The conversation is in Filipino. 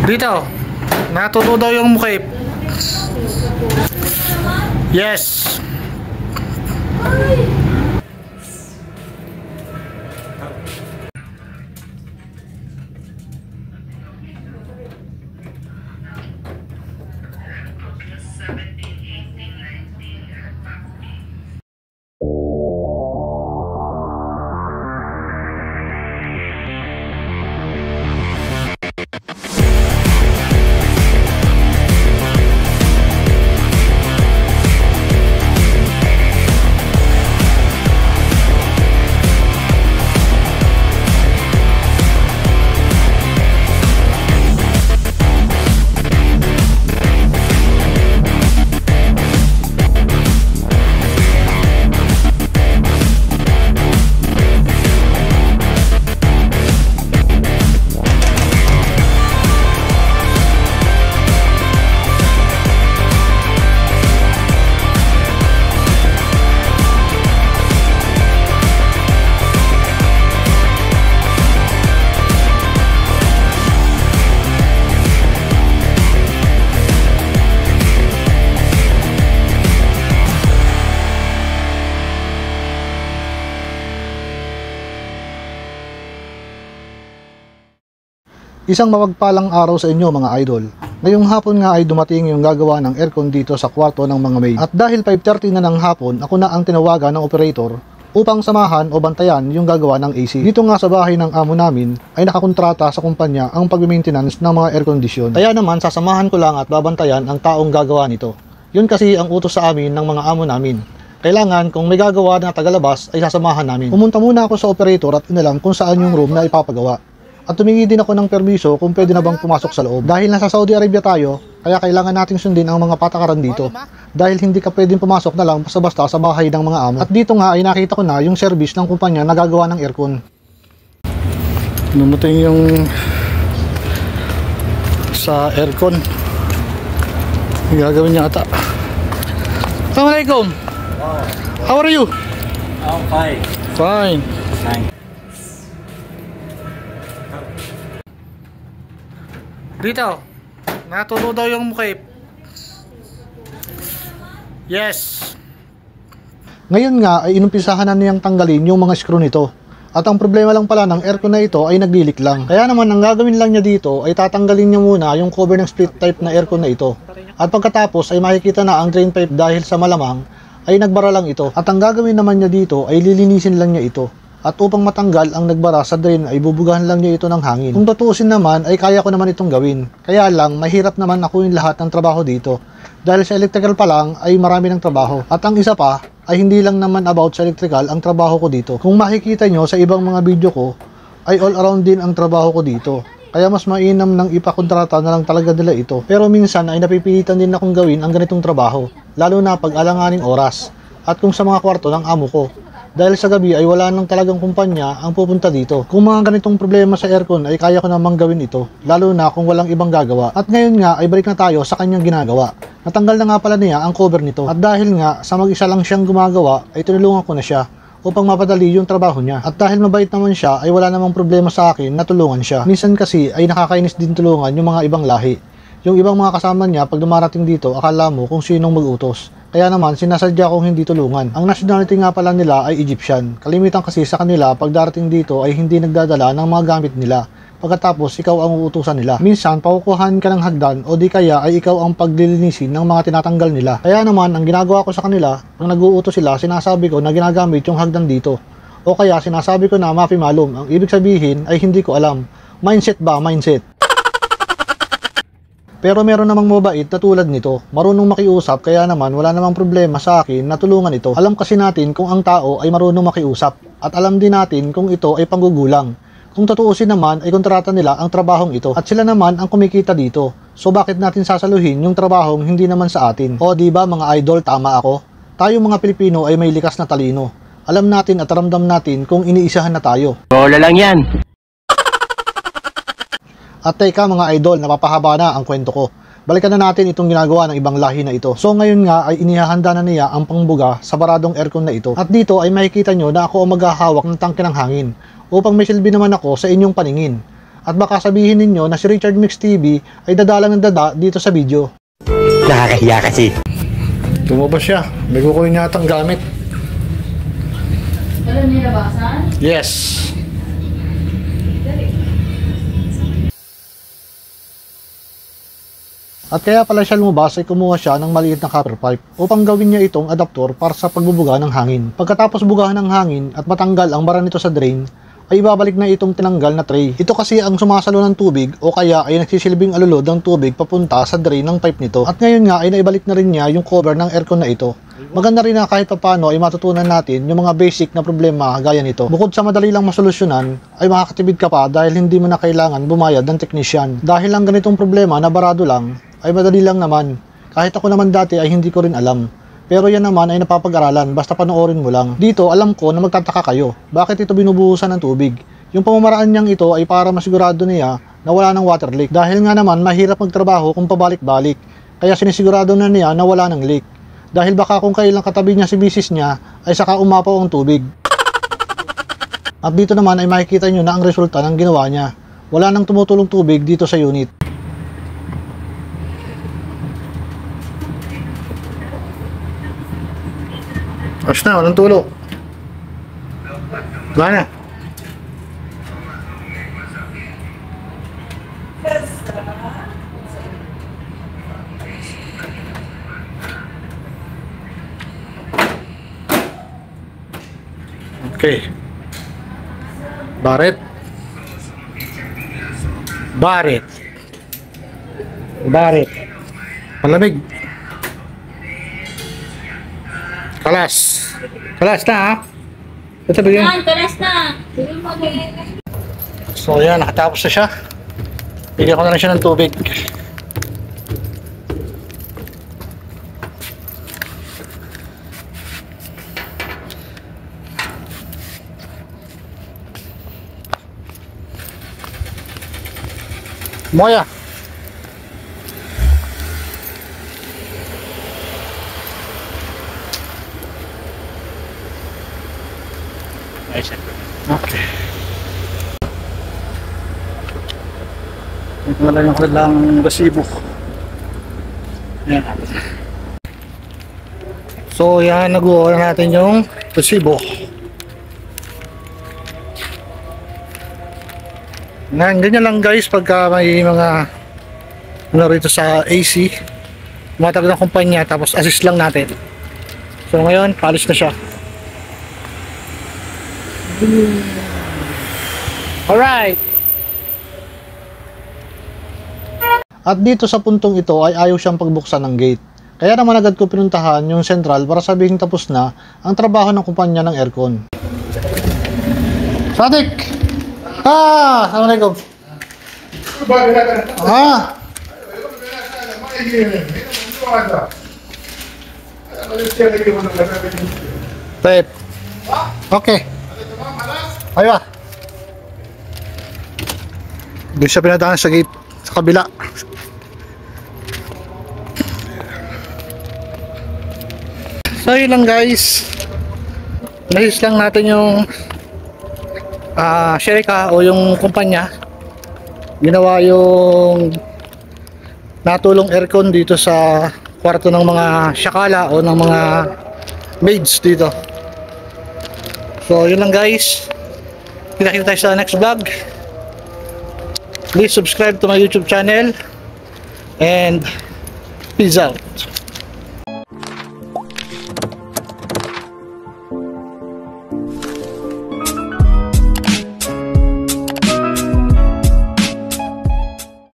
Dito, natuto daw yung mukip. Yes. Isang mapagpalang araw sa inyo mga idol. Ngayong hapon nga ay dumating yung gagawa ng aircon dito sa kwarto ng mga maid. At dahil 5:30 na ng hapon, ako na ang tinawagan ng operator upang samahan o bantayan yung gagawa ng AC. Dito nga sa bahay ng amo namin ay nakakontrata sa kumpanya ang pag-maintenance ng mga air condition. Kaya naman sasamahan ko lang at babantayan ang taong gagawa nito. Yun kasi ang utos sa amin ng mga amo namin. Kailangan kung may gagawa na tagalabas ay sasamahan namin. Pumunta muna ako sa operator at inalam kung saan yung room na ipapagawa. At tumingi din ako ng permiso kung pwede na bang pumasok sa loob. Dahil nasa Saudi Arabia tayo, kaya kailangan nating sundin ang mga patakaran dito. Dahil hindi ka pwedeng pumasok na lang basta-basta sa bahay ng mga amo. At dito nga ay nakita ko na yung service ng kumpanya na gagawa ng aircon. Numuting yung sa aircon. Yung gagawin niya ata. Assalamualaikum. How are you? I'm fine. Fine. Fine. Dito, natuto daw yung mukip. Yes. Ngayon nga ay inumpisahan na niyang tanggalin yung mga screw nito. At ang problema lang pala ng aircon na ito ay naglilik lang. Kaya naman ang gagawin lang niya dito ay tatanggalin niya muna yung cover ng split type na aircon na ito. At pagkatapos ay makikita na ang drain pipe dahil sa malamang ay nagbara lang ito. At ang gagawin naman niya dito ay lilinisin lang niya ito. At upang matanggal ang nagbara sa drain ay bubugahan lang niya ito ng hangin. Kung tutuusin naman ay kaya ko naman itong gawin. Kaya lang mahirap naman ako yung lahat ng trabaho dito. Dahil sa electrical pa lang ay marami ng trabaho. At ang isa pa ay hindi lang naman about sa electrical ang trabaho ko dito. Kung makikita nyo sa ibang mga video ko ay all around din ang trabaho ko dito. Kaya mas mainam nang ipakontrata na lang talaga nila ito. Pero minsan ay napipilitan din akong gawin ang ganitong trabaho. Lalo na pag alanganing oras. At kung sa mga kwarto ng amo ko. Dahil sa gabi ay wala nang talagang kumpanya ang pupunta dito. Kung mga ganitong problema sa aircon ay kaya ko namang gawin ito. Lalo na kung walang ibang gagawa. At ngayon nga ay balik na tayo sa kanyang ginagawa. Natanggal na nga pala niya ang cover nito. At dahil nga sa mag-isa lang siyang gumagawa ay tinulungan ko na siya upang mapadali yung trabaho niya. At dahil mabait naman siya ay wala namang problema sa akin na tulungan siya. Minsan kasi ay nakakainis din tulungan yung mga ibang lahi. Yung ibang mga kasama niya pag dumarating dito akala mo kung sinong mag-utos. Kaya naman sinasadya kong hindi tulungan. Ang nationality nga pala nila ay Egyptian. Kalimitan kasi sa kanila pag darating dito ay hindi nagdadala ng mga gamit nila. Pagkatapos ikaw ang uutusan nila. Minsan pakukuhan ka ng hagdan o di kaya ay ikaw ang paglilinisin ng mga tinatanggal nila. Kaya naman ang ginagawa ko sa kanila, pag nag-uutos sila, sinasabi ko na ginagamit yung hagdan dito. O kaya sinasabi ko na mafi malum. Ang ibig sabihin ay hindi ko alam. Mindset ba? Mindset. Pero meron namang mabait na tulad nito, marunong makiusap kaya naman wala namang problema sa akin na tulungan ito. Alam kasi natin kung ang tao ay marunong makiusap at alam din natin kung ito ay panggugulang. Kung tutuusin naman ay kontrata nila ang trabahong ito at sila naman ang kumikita dito. So bakit natin sasaluhin yung trabahong hindi naman sa atin? O diba mga idol, tama ako? Tayo mga Pilipino ay may likas na talino. Alam natin at ramdam natin kung iniisahan na tayo. Bola lang yan. At teka mga idol, napapahaba na ang kwento ko. Balikan na natin itong ginagawa ng ibang lahi na ito. So ngayon nga ay inihahanda na niya ang pangbuga sa baradong aircon na ito. At dito ay makikita nyo na ako ang maghahawak ng tangke ng hangin upang may silbi naman ako sa inyong paningin. At baka sabihin ninyo na si Richard Mix TV ay dadalang ng dada dito sa video. Nakakahiya kasi. Tumabas siya. May kukunin yatang gamit. Alam niyo labasan? Yes. At kaya pala siya lumabas ay kumuha siya ng maliit na copper pipe upang gawin niya itong adaptor para sa pagbubuga ng hangin. Pagkatapos bugahan ng hangin at matanggal ang bara nito sa drain, ay ibabalik na itong tinanggal na tray. Ito kasi ang sumasalo ng tubig o kaya ay nagsisilbing alulod ng tubig papunta sa drain ng pipe nito. At ngayon nga ay naibalik na rin niya yung cover ng aircon na ito. Maganda rin na kahit paano ay matutunan natin yung mga basic na problema gaya nito. Bukod sa madali lang masolusyonan, ay makakatipid ka pa dahil hindi mo na kailangan bumayad ng technician. Dahil lang ganitong problema na barado lang, ay madali lang naman. Kahit ako naman dati ay hindi ko rin alam. Pero yan naman ay napapag-aralan, basta panoorin mo lang. Dito, alam ko na magtataka kayo. Bakit ito binubuhusan ng tubig? Yung pamamaraan niyang ito ay para masigurado niya na wala ng water leak. Dahil nga naman, mahirap magtrabaho kung pabalik-balik. Kaya sinisigurado na niya na wala ng leak. Dahil baka kung kailang katabi niya si misis niya, ay saka umapaw ang tubig. At dito naman ay makikita nyo na ang resulta ng ginawa niya. Wala nang tumutulong tubig dito sa unit. Ayos na, walang tulo. Wala na. Okay. Baret. Malamig. Kalas na ha. Ito bigyan. Kalas na. So yan, nakatapos na siya. Bigyan ko na lang siya ng tubig. Moya. Okay. Ito na lang yung kailang resibo. Yan. So yan, nag-uura natin yung resibo. Ganyan lang guys pagka may mga ano rito sa AC, matag ng kumpanya tapos assist lang natin. So ngayon, palis na siya. Alright. At dito sa puntong ito ay ayaw siyang pagbuksan ng gate. Kaya naman agad ko pinuntahan yung central para sabihin tapos na ang trabaho ng kumpanya ng aircon. Sadik! Assalamualaikum. Baik. Oke. Ayo. Doon siya pinadaan sa gate sa kabila. So yun lang guys. Nahis lang natin yung Sherika o yung kumpanya ginawa yung natulong aircon dito sa kwarto ng mga syakala o ng mga maids dito. So yun lang guys, kita-kita tayo sa next vlog. Please subscribe to my YouTube channel and peace out.